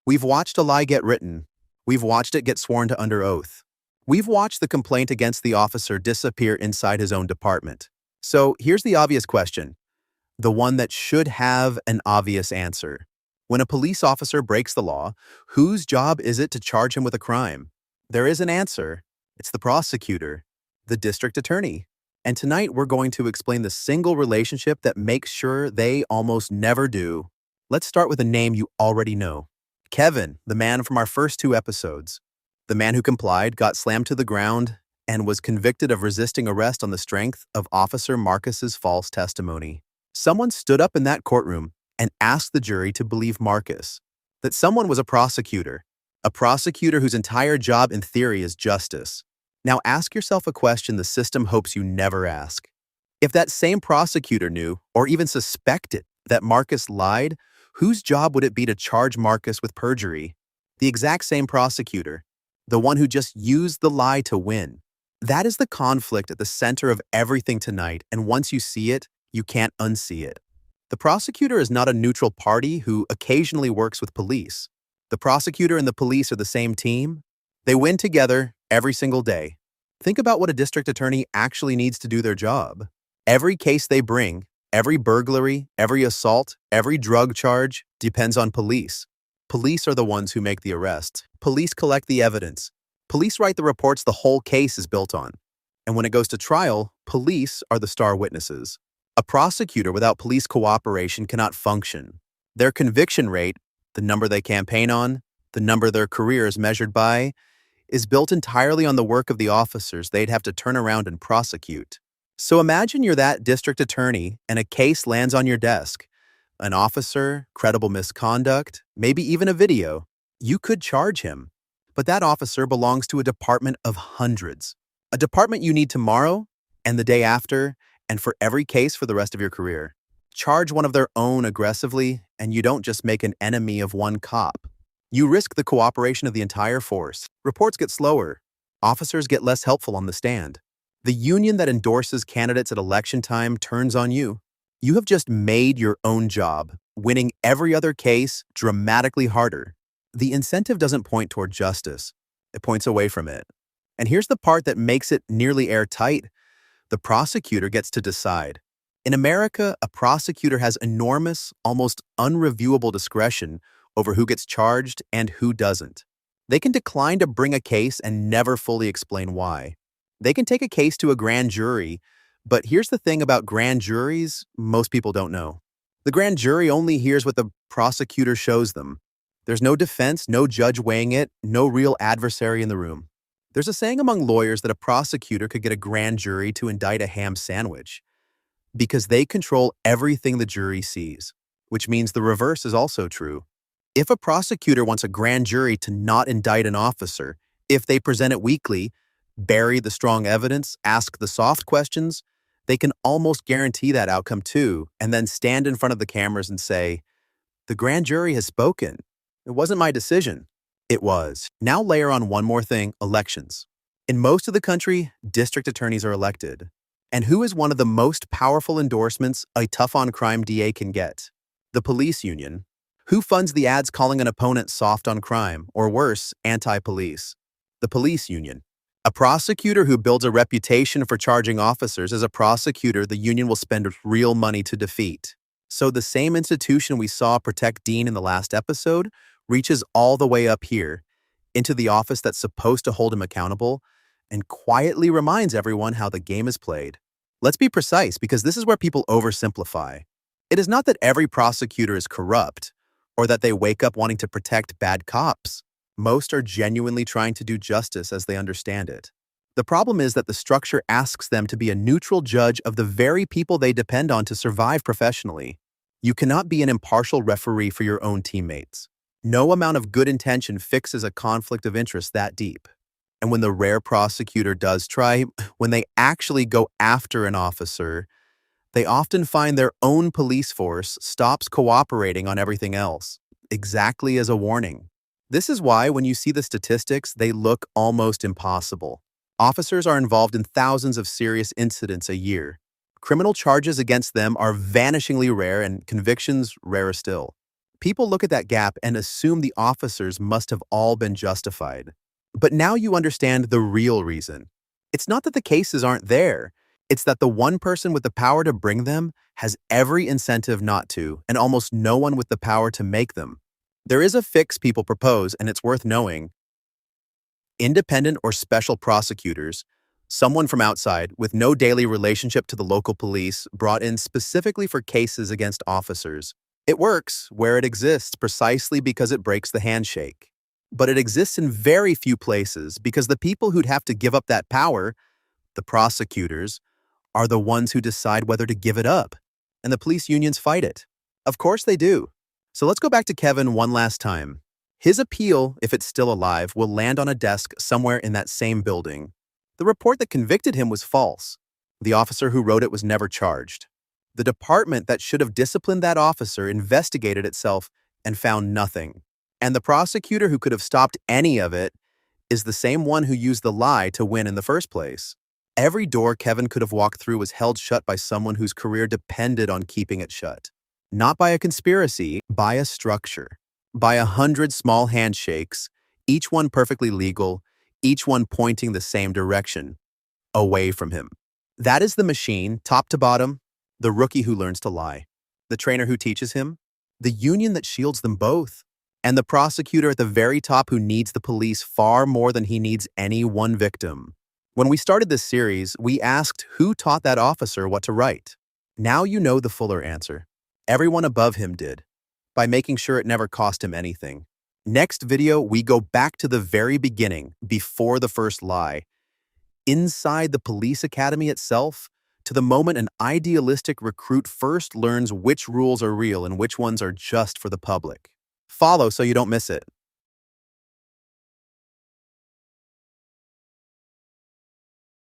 We've watched a lie get written. We've watched it get sworn to under oath. We've watched the complaint against the officer disappear inside his own department. So here's the obvious question, the one that should have an obvious answer. When a police officer breaks the law, whose job is it to charge him with a crime? There is an answer. It's the prosecutor, the district attorney. And tonight we're going to explain the single relationship that makes sure they almost never do. Let's start with a name you already know. Kevin, the man from our first two episodes. The man who complied, got slammed to the ground, and was convicted of resisting arrest on the strength of Officer Marcus's false testimony. Someone stood up in that courtroom and asked the jury to believe Marcus, that someone was a prosecutor whose entire job in theory is justice. Now ask yourself a question the system hopes you never ask. If that same prosecutor knew, or even suspected, that Marcus lied, whose job would it be to charge Marcus with perjury? The exact same prosecutor, the one who just used the lie to win. That is the conflict at the center of everything tonight, and once you see it, you can't unsee it. The prosecutor is not a neutral party who occasionally works with police. The prosecutor and the police are the same team. They win together every single day. Think about what a district attorney actually needs to do their job. Every case they bring, every burglary, every assault, every drug charge depends on police. Police are the ones who make the arrest. Police collect the evidence. Police write the reports the whole case is built on. And when it goes to trial, police are the star witnesses. A prosecutor without police cooperation cannot function. Their conviction rate, the number they campaign on, the number their career is measured by, is built entirely on the work of the officers they'd have to turn around and prosecute. So imagine you're that district attorney and a case lands on your desk. An officer, credible misconduct, maybe even a video. You could charge him. But that officer belongs to a department of hundreds. A department you need tomorrow, and the day after, and for every case for the rest of your career. Charge one of their own aggressively, and you don't just make an enemy of one cop. You risk the cooperation of the entire force. Reports get slower. Officers get less helpful on the stand. The union that endorses candidates at election time turns on you. You have just made your own job, winning every other case dramatically harder. The incentive doesn't point toward justice. It points away from it. And here's the part that makes it nearly airtight. The prosecutor gets to decide. In America, a prosecutor has enormous, almost unreviewable discretion over who gets charged and who doesn't. They can decline to bring a case and never fully explain why. They can take a case to a grand jury, but here's the thing about grand juries most people don't know. The grand jury only hears what the prosecutor shows them. There's no defense, no judge weighing it, no real adversary in the room. There's a saying among lawyers that a prosecutor could get a grand jury to indict a ham sandwich because they control everything the jury sees, which means the reverse is also true. If a prosecutor wants a grand jury to not indict an officer, if they present it weakly, bury the strong evidence, ask the soft questions, they can almost guarantee that outcome too, and then stand in front of the cameras and say, "The grand jury has spoken. It wasn't my decision." It was. Now layer on one more thing, elections. In most of the country, district attorneys are elected. And who is one of the most powerful endorsements a tough-on-crime DA can get? The police union. Who funds the ads calling an opponent soft on crime, or worse, anti-police? The police union. A prosecutor who builds a reputation for charging officers is a prosecutor the union will spend real money to defeat. So the same institution we saw protect Dean in the last episode reaches all the way up here, into the office that's supposed to hold him accountable, and quietly reminds everyone how the game is played. Let's be precise, because this is where people oversimplify. It is not that every prosecutor is corrupt, or that they wake up wanting to protect bad cops. Most are genuinely trying to do justice as they understand it. The problem is that the structure asks them to be a neutral judge of the very people they depend on to survive professionally. You cannot be an impartial referee for your own teammates. No amount of good intention fixes a conflict of interest that deep. And when the rare prosecutor does try, when they actually go after an officer, they often find their own police force stops cooperating on everything else, exactly as a warning. This is why when you see the statistics, they look almost impossible. Officers are involved in thousands of serious incidents a year. Criminal charges against them are vanishingly rare and convictions rarer still. People look at that gap and assume the officers must have all been justified. But now you understand the real reason. It's not that the cases aren't there. It's that the one person with the power to bring them has every incentive not to, and almost no one with the power to make them. There is a fix people propose, and it's worth knowing. Independent or special prosecutors, someone from outside with no daily relationship to the local police, brought in specifically for cases against officers. It works where it exists precisely because it breaks the handshake. But it exists in very few places because the people who'd have to give up that power, the prosecutors, are the ones who decide whether to give it up. And the police unions fight it. Of course they do. So let's go back to Kevin one last time. His appeal, if it's still alive, will land on a desk somewhere in that same building. The report that convicted him was false. The officer who wrote it was never charged. The department that should have disciplined that officer investigated itself and found nothing. And the prosecutor who could have stopped any of it is the same one who used the lie to win in the first place. Every door Kevin could have walked through was held shut by someone whose career depended on keeping it shut. Not by a conspiracy, by a structure. By 100 small handshakes, each one perfectly legal, each one pointing the same direction, away from him. That is the machine, top to bottom, the rookie who learns to lie, the trainer who teaches him, the union that shields them both, and the prosecutor at the very top who needs the police far more than he needs any one victim. When we started this series, we asked who taught that officer what to write. Now you know the fuller answer. Everyone above him did, by making sure it never cost him anything. Next video, we go back to the very beginning, before the first lie, inside the police academy itself, to the moment an idealistic recruit first learns which rules are real and which ones are just for the public. Follow so you don't miss it.